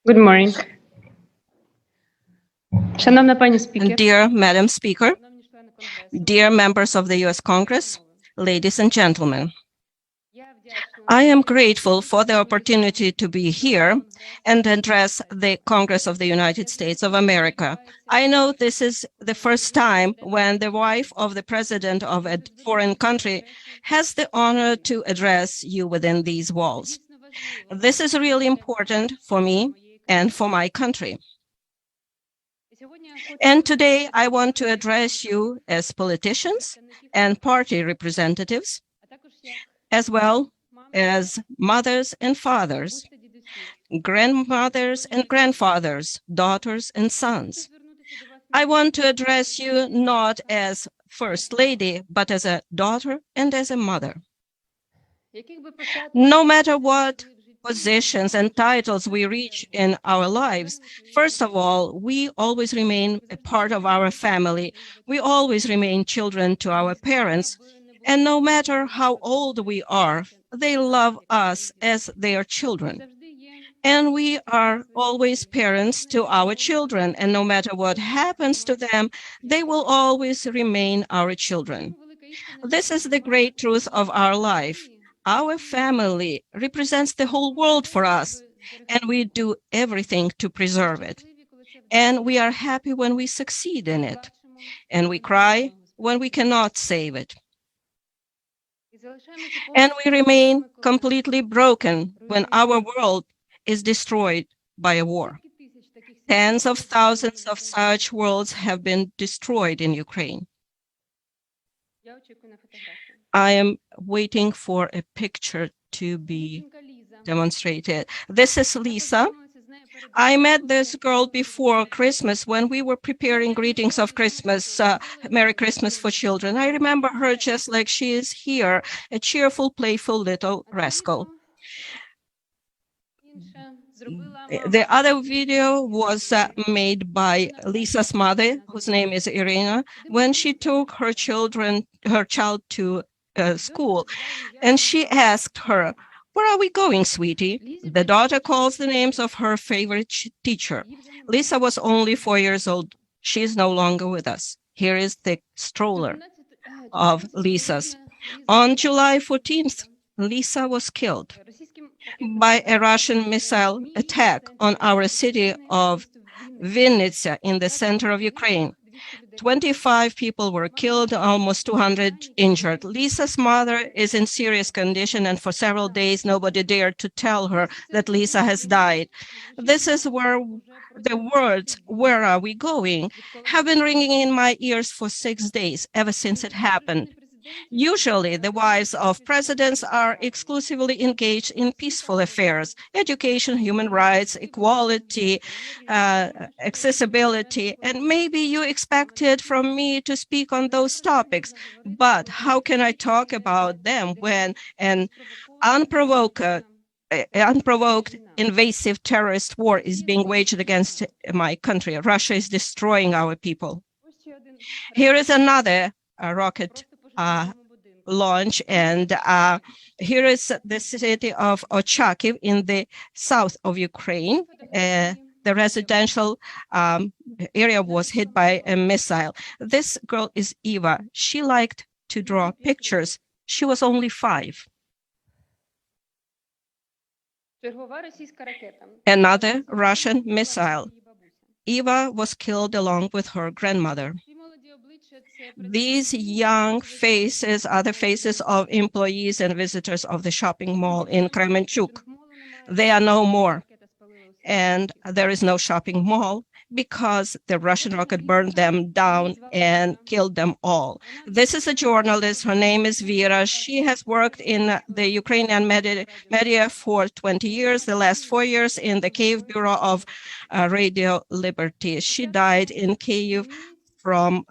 Good morning. Шановна пані спікер, Dear Madam Speaker, dear members of the U.S. Congress, ladies and gentlemen, I am grateful for the opportunity to be here and address the Congress of the United States of America. I know this is the first time when the wife of the president of a foreign country has the honor to address you within these walls. This is really important for me and for my country. And today I want to address you as politicians and party representatives, as well as mothers and fathers, grandmothers and grandfathers, daughters and sons. I want to address you not as First Lady, but as a daughter and as a mother. No matter what positions and titles we reach in our lives, first of all, we always remain a part of our family. We always remain children to our parents. And no matter how old we are, they love us as their children. And we are always parents to our children, and no matter what happens to them, they will always remain our children. This is the great truth of our life. Our family represents the whole world for us, and we do everything to preserve it. And we are happy when we succeed in it, and we cry when we cannot save it. And we remain completely broken when our world is destroyed by a war. Tens of thousands of such worlds have been destroyed in Ukraine. I am waiting for a picture to be demonstrated. This is Lisa. I met this girl before Christmas when we were preparing greetings of Christmas, Merry Christmas for children. I remember her just like she is here, a cheerful, playful little rascal. The other video was made by Lisa's mother, whose name is Irina, when she took her child to school, and she asked her, "Where are we going, sweetie?" The daughter calls the names of her favorite teacher. Lisa was only 4 years old. She is no longer with us. Here is the stroller of Lisa's. On July 14th, Lisa was killed by a Russian missile attack on our city of Vinnytsia in the center of Ukraine. 25 people were killed, almost 200 injured. Lisa's mother is in serious condition, and for several days, nobody dared to tell her that Lisa has died. This is where the words, "Where are we going?" have been ringing in my ears for 6 days, ever since it happened. Usually, the wives of presidents are exclusively engaged in peaceful affairs, education, human rights, equality, accessibility, and maybe you expected from me to speak on those topics. But how can I talk about them when an unprovoked invasive terrorist war is being waged against my country? Russia is destroying our people. Here is another rocket launch, and here is the city of Ochakiv in the south of Ukraine. The residential area was hit by a missile. This girl is Eva. She liked to draw pictures. She was only 5. Another Russian missile. Eva was killed along with her grandmother. These young faces are the faces of employees and visitors of the shopping mall in Kremenchuk. They are no more. And there is no shopping mall because the Russian rocket burned them down and killed them all. This is a journalist. Her name is Vera. She has worked in the Ukrainian media for 20 years, the last 4 years in the Kyiv Bureau of Radio Liberty. She died in Kyiv from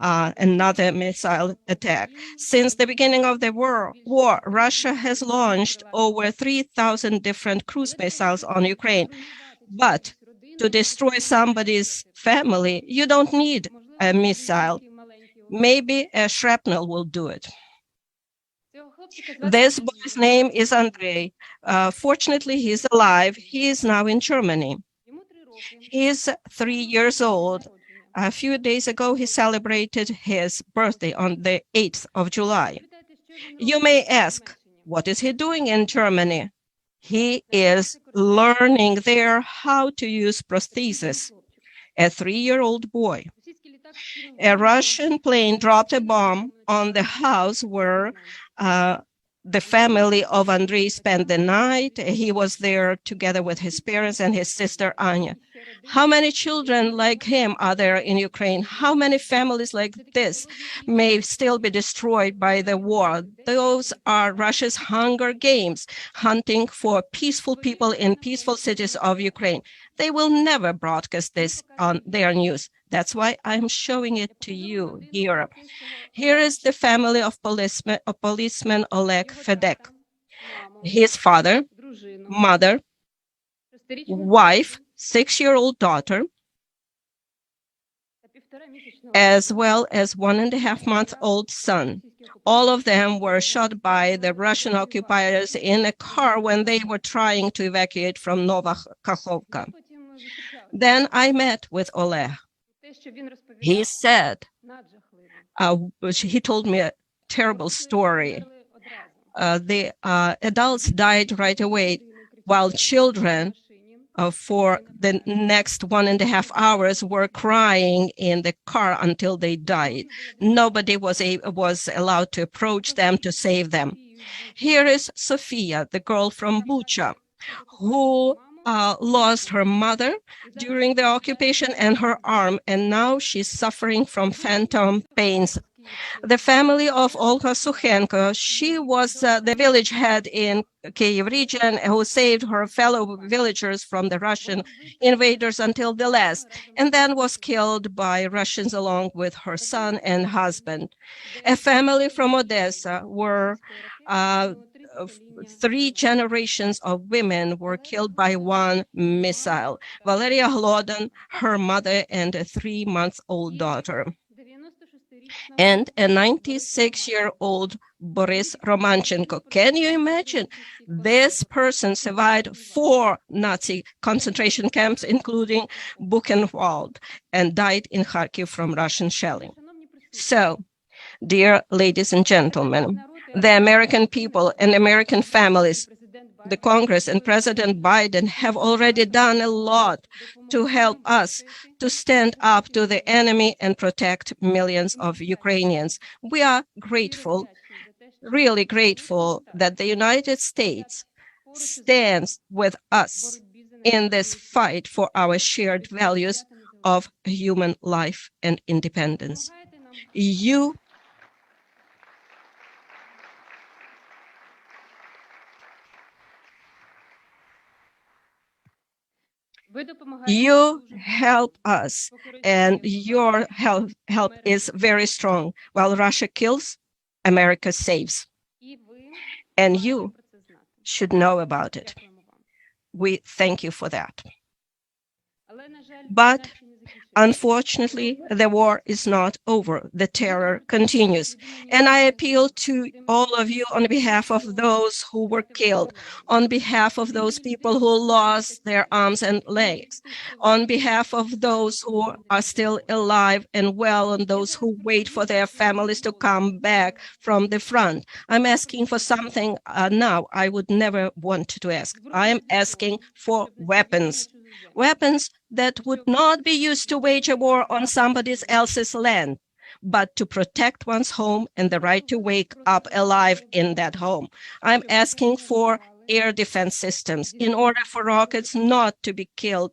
another missile attack. Since the beginning of the war, Russia has launched over 3,000 different cruise missiles on Ukraine. But to destroy somebody's family, you don't need a missile. Maybe a shrapnel will do it. This boy's name is Andrei. Fortunately, he's alive. He is now in Germany. He's 3 years old. A few days ago, he celebrated his birthday on the 8th of July. You may ask, what is he doing in Germany? He is learning there how to use prosthesis. A 3-year-old boy. A Russian plane dropped a bomb on the house where the family of Andrei spent the night. He was there together with his parents and his sister Anya. How many children like him are there in Ukraine? How many families like this may still be destroyed by the war? Those are Russia's Hunger Games, hunting for peaceful people in peaceful cities of Ukraine. They will never broadcast this on their news. That's why I'm showing it to you here. Here is the family of policeman Oleg Fedek. His father, mother, wife, 6-year-old daughter, as well as 1.5-month-old son. All of them were shot by the Russian occupiers in a car when they were trying to evacuate from Novakhovka. Then I met with Oleg. He said, he told me a terrible story. The adults died right away, while children for the next 1.5 hours were crying in the car until they died. Nobody was allowed to approach them to save them. Here is Sofia, the girl from Bucha, who lost her mother during the occupation and her arm, and now she's suffering from phantom pains. The family of Olga Sukhenko, she was the village head in Kyiv region who saved her fellow villagers from the Russian invaders until the last, and then was killed by Russians along with her son and husband. A family from Odessa where 3 generations of women were killed by one missile. Valeria Hlodin, her mother, and a 3-month-old daughter. And a 96-year-old Boris Romanchenko. Can you imagine? This person survived 4 Nazi concentration camps, including Buchenwald, and died in Kharkiv from Russian shelling. So, dear ladies and gentlemen, the American people and American families, the Congress and President Biden have already done a lot to help us to stand up to the enemy and protect millions of Ukrainians. We are grateful, really grateful, that the United States stands with us in this fight for our shared values of human life and independence. You help us, and your help is very strong. While Russia kills, America saves. And you should know about it. We thank you for that. But unfortunately, the war is not over. The terror continues. And I appeal to all of you on behalf of those who were killed, on behalf of those people who lost their arms and legs, on behalf of those who are still alive and well, and those who wait for their families to come back from the front. I'm asking for something now I would never want to ask. I am asking for weapons. Weapons that would not be used to wage a war on somebody else's land, but to protect one's home and the right to wake up alive in that home. I'm asking for air defense systems in order for rockets not to kill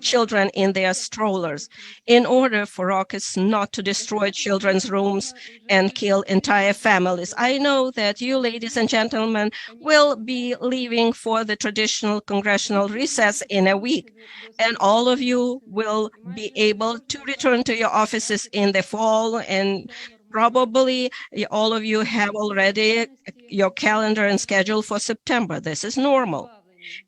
children in their strollers, in order for rockets not to destroy children's rooms and kill entire families. I know that you, ladies and gentlemen, will be leaving for the traditional congressional recess in a week, and all of you will be able to return to your offices in the fall, and probably all of you have already your calendar and schedule for September. This is normal.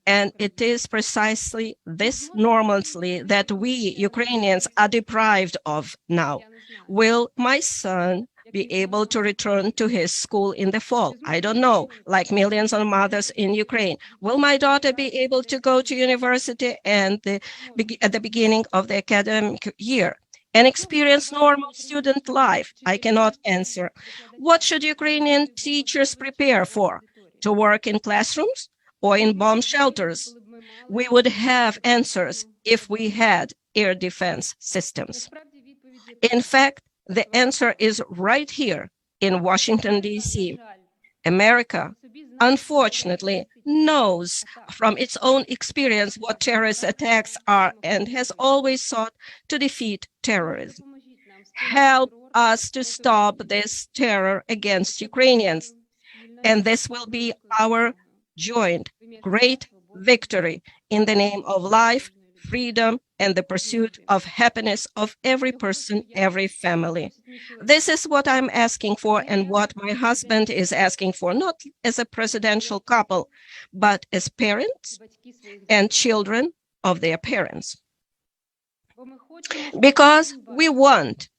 And it is precisely this normalcy that we Ukrainians are deprived of now. Will my son be able to return to his school in the fall? I don't know, like millions of mothers in Ukraine. Will my daughter be able to go to university at the beginning of the academic year and experience normal student life? I cannot answer. What should Ukrainian teachers prepare for? To work in classrooms or in bomb shelters? We would have answers if we had air defense systems. In fact, the answer is right here in Washington, D.C. America, unfortunately, knows from its own experience what terrorist attacks are and has always sought to defeat terrorism. Help us to stop this terror against Ukrainians, and this will be our joint great victory in the name of life, freedom, and the pursuit of happiness of every person, every family. This is what I'm asking for and what my husband is asking for, not as a presidential couple, but as parents and children of their parents. Because we want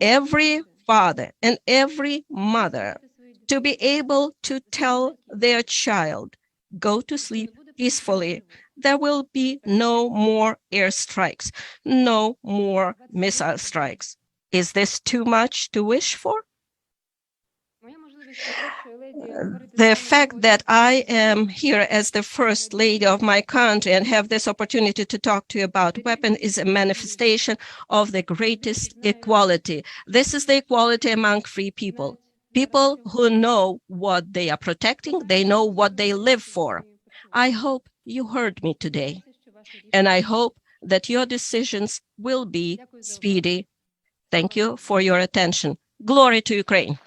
every father and every mother to be able to tell their child, go to sleep peacefully. There will be no more airstrikes, no more missile strikes. Is this too much to wish for? The fact that I am here as the first lady of my country and have this opportunity to talk to you about weapons is a manifestation of the greatest equality. This is the equality among free people. People who know what they are protecting, they know what they live for. I hope you heard me today, and I hope that your decisions will be speedy. Thank you for your attention. Glory to Ukraine.